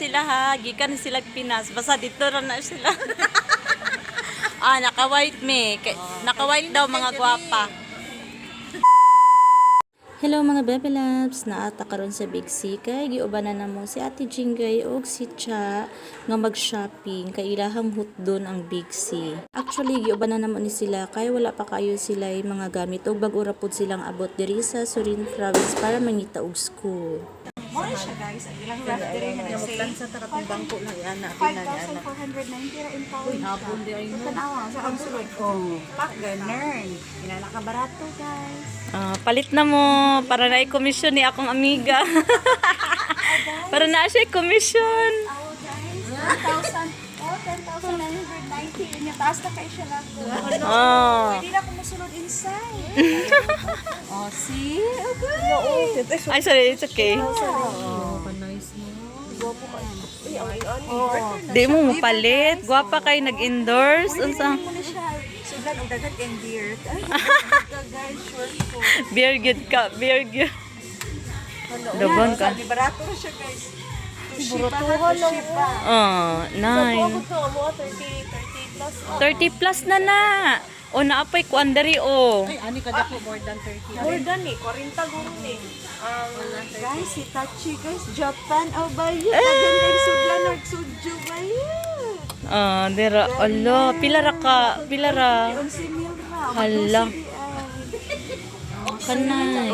sila ha. Gikan sila Pinas. Basta dito ra na sila. Naka-white me. Naka-white daw mga gwapa. Hello mga Bebe Loves, naata karon sa Big C kay giubanan na mo si Ate Jingay ug si Cha nga mag-shopping kay ilahang hutdon ang Big C. Actually giubanan na mo ni sila kay wala pa kayo sila mga gamit ug bag-o ra pud silang abot diri sa Surin Province para mangita og school. More siya guys, ang ilang ref diri nga nag-say sa taratong bangko na yan na 5,490 ra in pound. hapon di ay no. Tanawa sa ang sulod. Pak ganern. Inala ka barato guys. Palit na mo para na i-commission ni akong amiga. Para na siya i-commission. Oh guys, 10,990. Inya taas na kay siya lang ko. Pwede na ko musulod inside. See? Okay. Ay, sorry, it's okay. Nice no. Gwapo ka. Di mo mapalit. Gwapa kay nag-endorse. Unsa? Mo na siya. Sudlan og dagat and beard. Ay, guys, short ko. Beer good ka, beer good. Dobon ka. Sabi barato na siya guys. Buratuhan lang. Nice. Ito mo 30 plus. 30 plus na. O naapay ko andari o. Ay ani kada ko more than 30. More than 40 guro ni. Guys, si Tachi guys, Japan o ba yun? Tagan kay sudlan or sudju ba yun? Dira. Ala, pilara ka. Pilara. Ang simil ra. Hala. Kanay.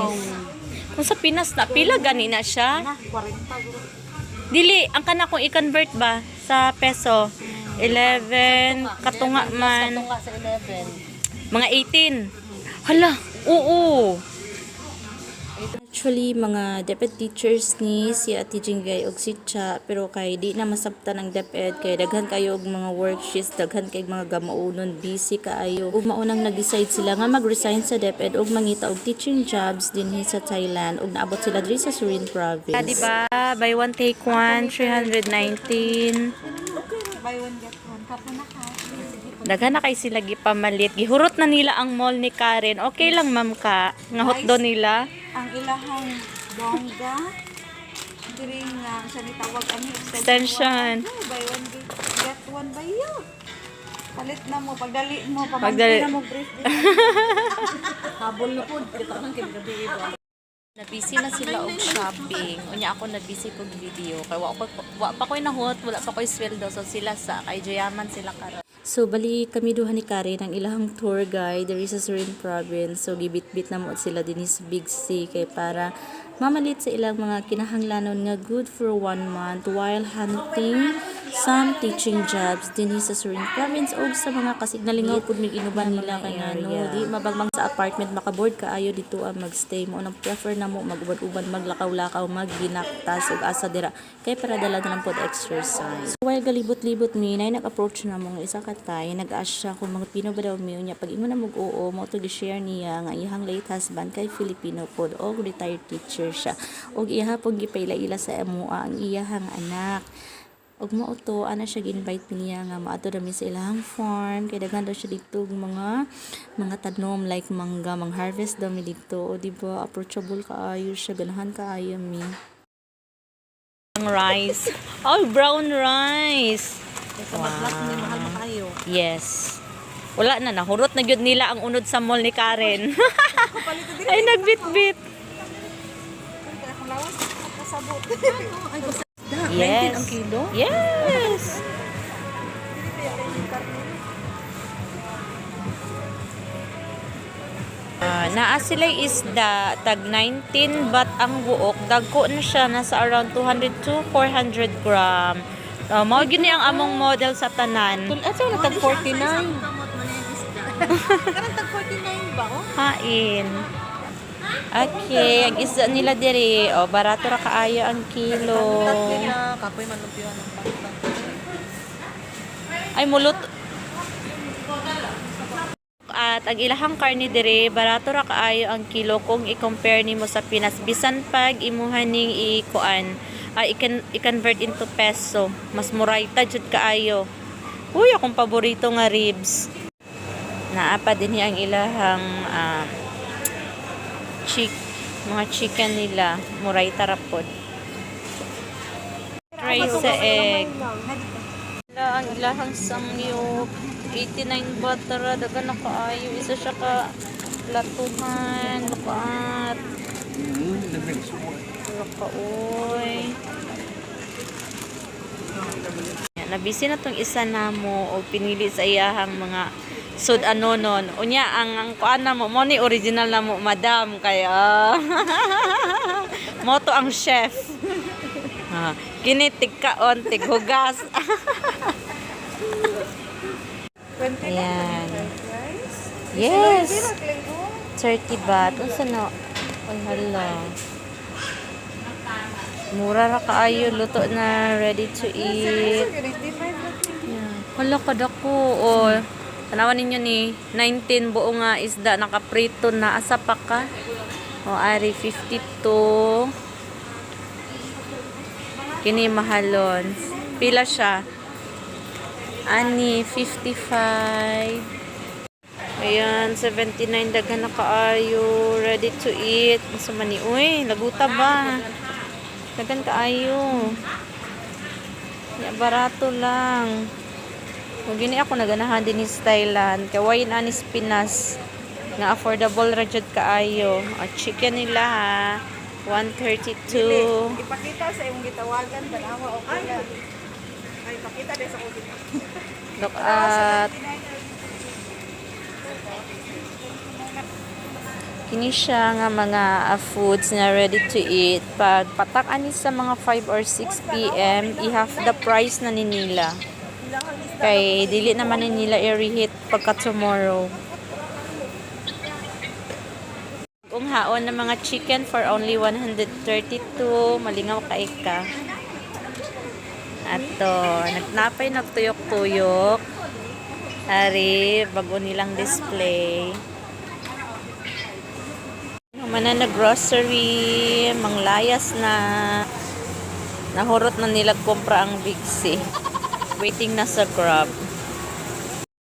Kung sa Pinas na, pila gani na siya? Na, 40 guro. Dili, ang kana kung i-convert ba sa peso? 11, katunga man. Katunga sa 11. Mga 18. Hala, oo. Actually, mga DepEd teachers ni si Ate Jingay og si Cha, pero kay di na masabtan ang DepEd kay daghan kayo og mga worksheets, daghan kay mga gamaunon, busy kaayo. Ug maunang nag-decide sila nga mag-resign sa DepEd ug mangita og teaching jobs dinhi sa Thailand ug naabot sila diri sa Surin Province. Diba? Buy one take one, 319. Buy one get one. Kapo na ka. Daghan na kay sila gipamalit. Gihurot na nila ang mall ni Karen. Okay lang ma'am ka. Nga hotdo nila. Ang ilahang bongga. Diri nga siya nitawag ani Extension. Buy one get one ba yun? Palit na mo, pagdali mo, Pagdali. pamangkin na mo brief din. Habol na po kita nang gabi ibo. Nabisi na sila og shopping. Unya ako nabisi kog video. Kay wa pa ko'y nahot, wala pa ko'y sweldo. So sila sa kay Joyaman sila karon. So bali kami duha ni Karen ang ilahang tour guide diri sa Surin Province. So gibit-bit na mo sila dinhi sa Big C kay para mamalit sa ilang mga kinahanglanon nga good for 1 month while hunting some teaching jobs dinhi sa Surin Province og sa mga kasignalingaw pud mig inuban nila kay ngano di mabagmang sa apartment makaboard kaayo dito ang magstay mo nang prefer na mo mag-uban-uban maglakaw-lakaw magginaktas ug asa dira kay para dala na lang pod exercise. So, while galibot-libot mi nay nag-approach na mo nga isa ka tay nag-ask siya kung mga Pino ba daw mi unya pag ingon na mo oo mo to gi-share niya nga iyang late husband kay Filipino pod og retired teacher siya og iha pog gipaila-ila sa amo ang iyahang anak. Og mao to ana siya gi-invite niya nga maadto dami sa ilahang farm kay daghan daw siya dito mga tanom like mangga mang harvest daw mi dito o di ba approachable kaayo siya ganahan kaayo mi ang rice brown rice Sa matlat ni mahal mo kayo. yes wala na nahurot na gyud nila ang unod sa mall ni Karen ay nagbitbit Kaya kung lawas, kasabot. yes 19 ang kilo. yes naa sila isda tag 19 but ang buok dagko na siya nasa around 200 to 400 gram. Mao gyud ni ang among model sa tanan. At sa tag 49. Karang tag 49 ba? Oh? Hain. Okay, ang isda nila diri barato ra kaayo ang kilo. Kapoy man lumpio ng pangtang. Ay mulot. At ang ilahang karne dire barato ra kaayo ang kilo kung i-compare nimo sa Pinas bisan pag imuhan ning i-convert into peso mas murayta jud kaayo. Uy akong paborito nga ribs. Naa pa dinhi ang ilahang mga chicken nila murayta ra pod. Fry sa egg. Wala ang ilahang samyup. 89 batara. Daga na kaayo. Isa siya ka latuhan. Lukaat. Lukauy. Nabisi na tong isa na mo o pinili sa iyahang mga sud anonon. Unya ang kuan na mo ni original na mo madam kaya. Mo to ang chef. Ha, kini tigkaon tighugas. Ayan. Yes. 30 baht. Unsa na? Ay hala. Mura ra kaayo luto na ready to eat. Yeah. Hala kadako. Oh. Tanawan ninyo ni 19 buo nga isda nakaprito na asa pa ka. O ari 52. Kini mahalon. Pila siya? Ani 55. Ayan 79 daghan na kaayo ready to eat. Unsa man ni uy, laguta ba? Daghan kaayo. Ya barato lang. Ug gini ako naganahan din sa Thailand. Kay wain anis Pinas nga affordable ra jud kaayo. At chicken nila ha. 132. Ipakita sa imong gitawagan tanawa o kaya. Ay pakita din sa kulit. Look at kini siya nga mga foods na ready to eat. Pag patak ani sa mga 5 or 6 PM, i-half the price na ni nila. Kay dili naman ni nila i-reheat pagka tomorrow. Kung haon na mga chicken for only 132, malingaw ka ika. Ato, nagnapay nagtuyok-tuyok. Ari, bago nilang display. Mana na grocery, manglayas na. Nahurot na nila kumpra ang Big C. Waiting na sa Grab.